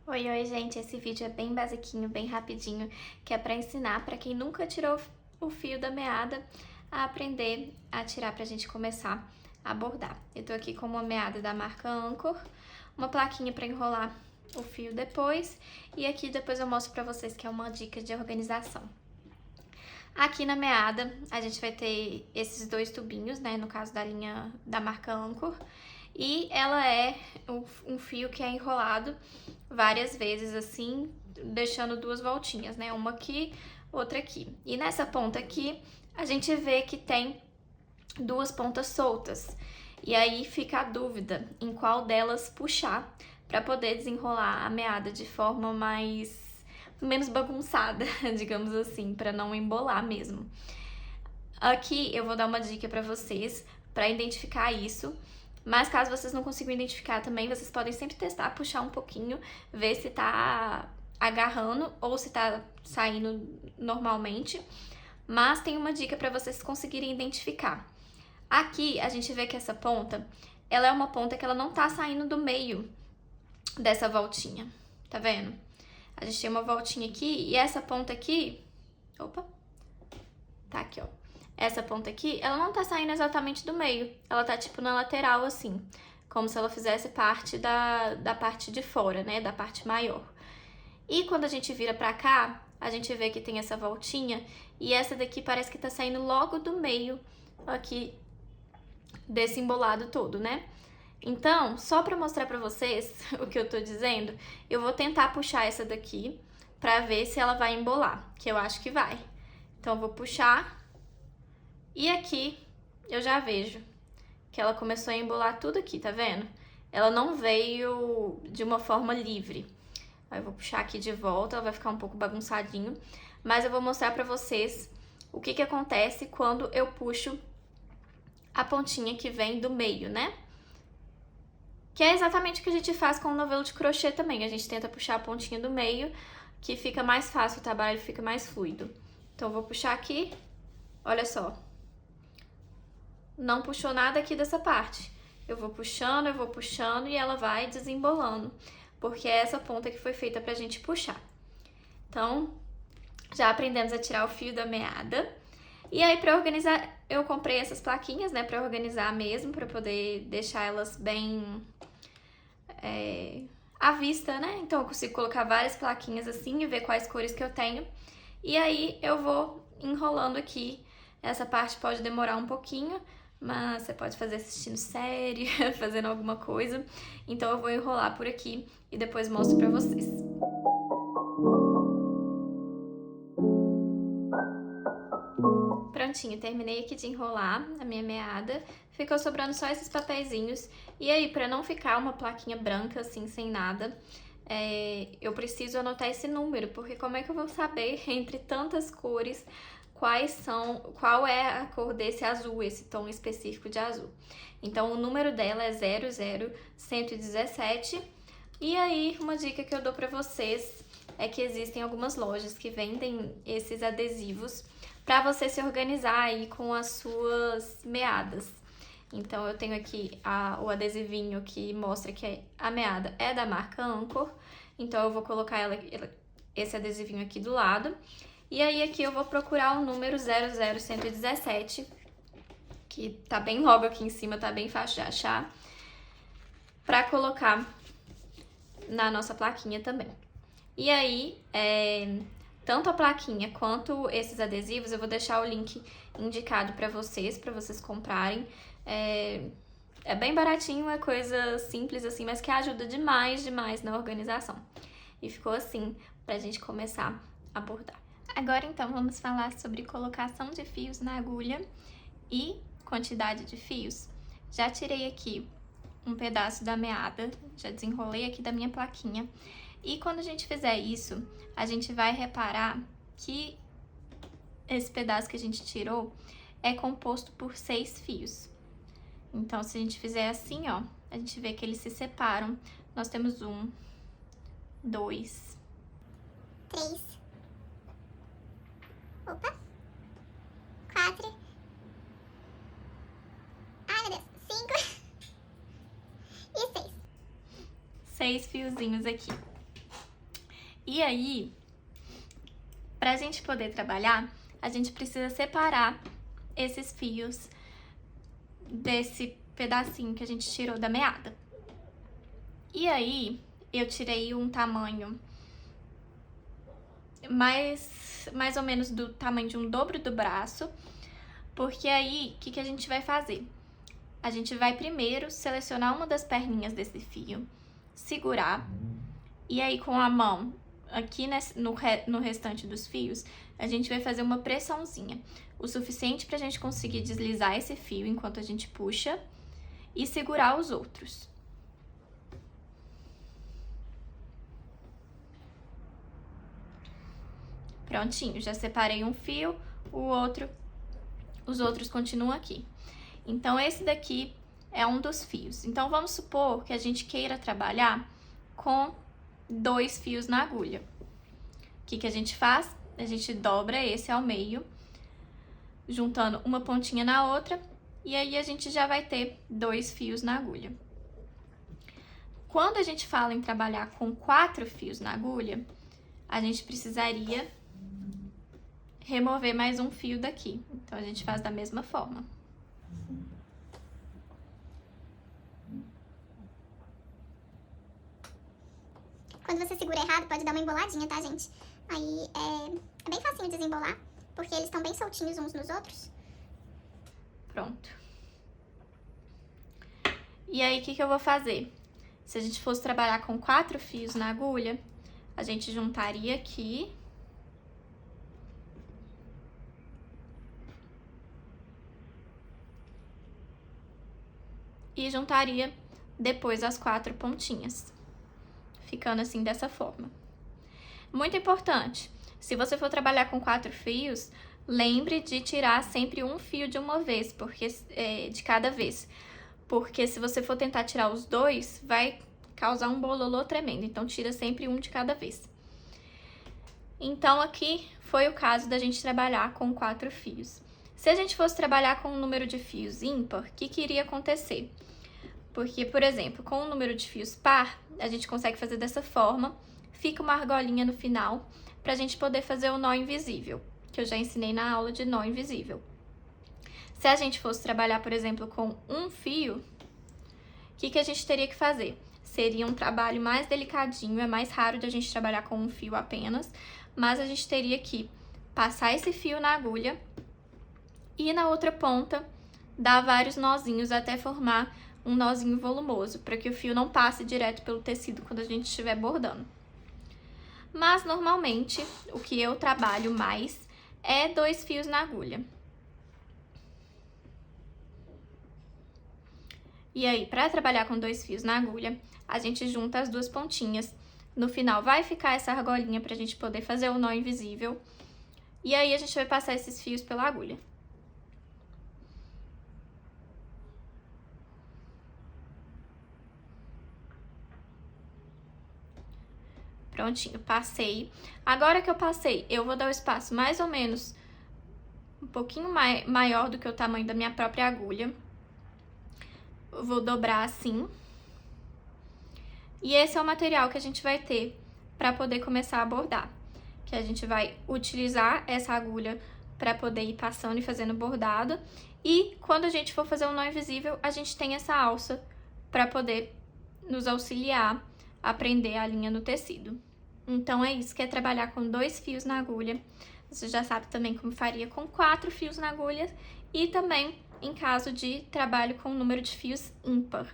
Oi, oi, gente! Esse vídeo é bem basiquinho, bem rapidinho, que é pra ensinar pra quem nunca tirou o fio da meada a aprender a tirar pra gente começar a bordar. Eu tô aqui com uma meada da marca Anchor, uma plaquinha pra enrolar o fio depois, e aqui depois eu mostro pra vocês que é uma dica de organização. Aqui na meada a gente vai ter esses dois tubinhos, né, no caso da linha da marca Anchor, e ela é um fio que é enrolado várias vezes assim, deixando duas voltinhas, né, uma aqui, outra aqui. E nessa ponta aqui a gente vê que tem duas pontas soltas, e aí fica a dúvida em qual delas puxar para poder desenrolar a meada de forma menos bagunçada, digamos assim, para não embolar mesmo. Aqui eu vou dar uma dica para vocês para identificar isso, mas caso vocês não consigam identificar também, vocês podem sempre testar, puxar um pouquinho, ver se tá agarrando ou se tá saindo normalmente. Mas tem uma dica para vocês conseguirem identificar. Aqui a gente vê que essa ponta, ela é uma ponta que ela não tá saindo do meio dessa voltinha, tá vendo? A gente tem uma voltinha aqui e essa ponta aqui, opa, tá aqui, ó. Essa ponta aqui, ela não tá saindo exatamente do meio, ela tá tipo na lateral assim, como se ela fizesse parte da parte de fora, né, da parte maior. E quando a gente vira pra cá, a gente vê que tem essa voltinha e essa daqui parece que tá saindo logo do meio aqui desse embolado todo, né? Então, só pra mostrar pra vocês o que eu tô dizendo, eu vou tentar puxar essa daqui pra ver se ela vai embolar, que eu acho que vai. Então, eu vou puxar e aqui eu já vejo que ela começou a embolar tudo aqui, tá vendo? Ela não veio de uma forma livre. Aí eu vou puxar aqui de volta, ela vai ficar um pouco bagunçadinho, mas eu vou mostrar pra vocês o que acontece quando eu puxo a pontinha que vem do meio, né? Que é exatamente o que a gente faz com o novelo de crochê também. A gente tenta puxar a pontinha do meio, que fica mais fácil, o trabalho fica mais fluido. Então eu vou puxar aqui, olha só. Não puxou nada aqui dessa parte. Eu vou puxando e ela vai desembolando, porque é essa ponta que foi feita pra gente puxar. Então, já aprendemos a tirar o fio da meada. E aí, pra organizar, eu comprei essas plaquinhas, né, pra organizar mesmo, pra poder deixar elas bem à vista, né? Então, eu consigo colocar várias plaquinhas assim e ver quais cores que eu tenho. E aí, eu vou enrolando aqui. Essa parte pode demorar um pouquinho, mas você pode fazer assistindo série, fazendo alguma coisa. Então, eu vou enrolar por aqui e depois mostro pra vocês. Prontinho, terminei aqui de enrolar a minha meada, ficou sobrando só esses papeizinhos. E aí, pra não ficar uma plaquinha branca assim, sem nada, eu preciso anotar esse número, porque como é que eu vou saber, entre tantas cores, qual é a cor desse azul, esse tom específico de azul? Então, o número dela é 00117. E aí, uma dica que eu dou pra vocês é que existem algumas lojas que vendem esses adesivos para você se organizar aí com as suas meadas. Então, eu tenho aqui o adesivinho que mostra que a meada é da marca Anchor. Então, eu vou colocar esse adesivinho aqui do lado. E aí, aqui eu vou procurar o número 00117, que tá bem logo aqui em cima, tá bem fácil de achar, para colocar na nossa plaquinha também. E aí, tanto a plaquinha quanto esses adesivos, eu vou deixar o link indicado para vocês comprarem. É bem baratinho, é coisa simples assim, mas que ajuda demais na organização. E ficou assim pra gente começar a bordar. Agora então vamos falar sobre colocação de fios na agulha e quantidade de fios. Já tirei aqui um pedaço da meada, já desenrolei aqui da minha plaquinha. E quando a gente fizer isso, a gente vai reparar que esse pedaço que a gente tirou é composto por 6 fios. Então, se a gente fizer assim, ó, a gente vê que eles se separam. Nós temos 1, 2, 3, opa, 4, ai meu Deus, 5 e 6. 6 fiozinhos aqui. E aí, pra gente poder trabalhar, a gente precisa separar esses fios desse pedacinho que a gente tirou da meada. E aí, eu tirei um tamanho mais ou menos do tamanho de um dobro do braço, porque aí, o que a gente vai fazer? A gente vai primeiro selecionar uma das perninhas desse fio, segurar, e aí com a mão, aqui no restante dos fios, a gente vai fazer uma pressãozinha, o suficiente pra gente conseguir deslizar esse fio enquanto a gente puxa e segurar os outros. Prontinho, já separei um fio, os outros continuam aqui. Então, esse daqui é um dos fios. Então, vamos supor que a gente queira trabalhar com 2 fios na agulha. O que a gente faz? A gente dobra esse ao meio, juntando uma pontinha na outra, e aí a gente já vai ter 2 fios na agulha. Quando a gente fala em trabalhar com 4 fios na agulha, a gente precisaria remover mais um fio daqui. Então, a gente faz da mesma forma. Quando você segura errado, pode dar uma emboladinha, tá, gente? Aí é bem facinho desembolar, porque eles estão bem soltinhos uns nos outros. Pronto. E aí, o que eu vou fazer? Se a gente fosse trabalhar com 4 fios na agulha, a gente juntaria aqui. E juntaria depois as 4 pontinhas, ficando assim dessa forma. Muito importante, se você for trabalhar com 4 fios, lembre de tirar sempre um fio de uma vez, de cada vez. Porque se você for tentar tirar os 2, vai causar um bololô tremendo. Então, tira sempre um de cada vez. Então, aqui foi o caso da gente trabalhar com 4 fios. Se a gente fosse trabalhar com um número de fios ímpar, o que iria acontecer? Porque, por exemplo, com um número de fios par, a gente consegue fazer dessa forma, fica uma argolinha no final, para a gente poder fazer o nó invisível, que eu já ensinei na aula de nó invisível. Se a gente fosse trabalhar, por exemplo, com um fio, o que a gente teria que fazer? Seria um trabalho mais delicadinho, é mais raro de a gente trabalhar com um fio apenas, mas a gente teria que passar esse fio na agulha e na outra ponta dar vários nozinhos até formar um nozinho volumoso, para que o fio não passe direto pelo tecido quando a gente estiver bordando. Mas, normalmente, o que eu trabalho mais é 2 fios na agulha. E aí, para trabalhar com 2 fios na agulha, a gente junta as 2 pontinhas. No final vai ficar essa argolinha para a gente poder fazer o nó invisível. E aí, a gente vai passar esses fios pela agulha. Prontinho, passei. Agora que eu passei, eu vou dar o espaço mais ou menos um pouquinho maior do que o tamanho da minha própria agulha. Eu vou dobrar assim. E esse é o material que a gente vai ter para poder começar a bordar. Que a gente vai utilizar essa agulha para poder ir passando e fazendo bordado. E quando a gente for fazer um nó invisível, a gente tem essa alça para poder nos auxiliar a prender a linha no tecido. Então, é isso, que é trabalhar com 2 fios na agulha. Você já sabe também como faria com 4 fios na agulha e também em caso de trabalho com número de fios ímpar.